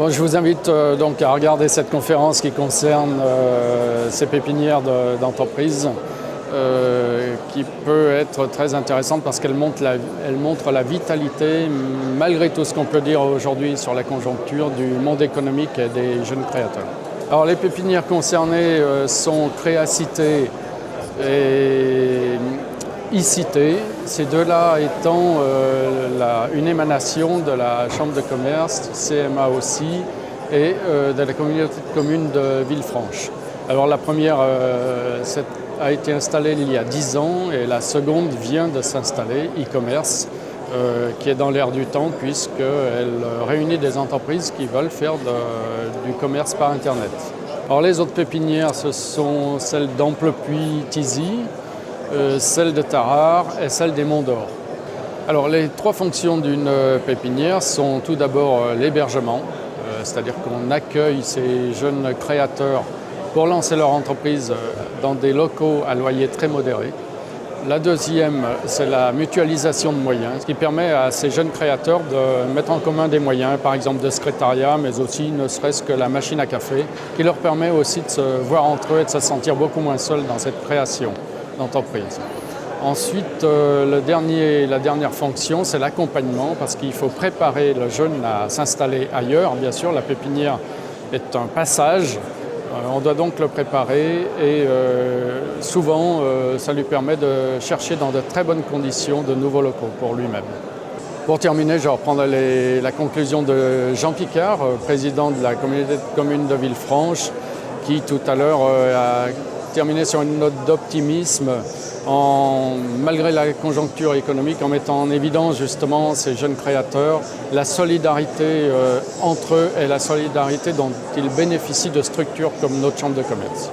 Bon, je vous invite donc à regarder cette conférence qui concerne ces pépinières d'entreprise qui peut être très intéressante parce qu'elle montre la vitalité, malgré tout ce qu'on peut dire aujourd'hui sur la conjoncture du monde économique et des jeunes créateurs. Alors les pépinières concernées sont Créacité et ICité, ces deux-là étant une émanation de la Chambre de commerce, CMA aussi, et de la communauté de communes de Villefranche. Alors la première a été installée il y a 10 ans et la seconde vient de s'installer, e-commerce, qui est dans l'air du temps puisqu'elle réunit des entreprises qui veulent faire du commerce par Internet. Alors les autres pépinières, ce sont celles d'Amplepuis-Thizy, celle de Tarare et celle des Monts d'Or. Alors les trois fonctions d'une pépinière sont tout d'abord l'hébergement, c'est-à-dire qu'on accueille ces jeunes créateurs pour lancer leur entreprise dans des locaux à loyer très modéré. La deuxième, c'est la mutualisation de moyens, ce qui permet à ces jeunes créateurs de mettre en commun des moyens, par exemple de secrétariat, mais aussi ne serait-ce que la machine à café, qui leur permet aussi de se voir entre eux et de se sentir beaucoup moins seuls dans cette création d'entreprise. Ensuite, la dernière fonction, c'est l'accompagnement, parce qu'il faut préparer le jeune à s'installer ailleurs. Bien sûr, la pépinière est un passage. On doit donc le préparer et souvent, ça lui permet de chercher dans de très bonnes conditions de nouveaux locaux pour lui-même. Pour terminer, je reprendrai la conclusion de Jean Picard, président de la communauté de communes de Villefranche, qui tout à l'heure a terminé sur une note d'optimisme malgré la conjoncture économique, en mettant en évidence justement ces jeunes créateurs, la solidarité entre eux et la solidarité dont ils bénéficient de structures comme notre Chambre de commerce.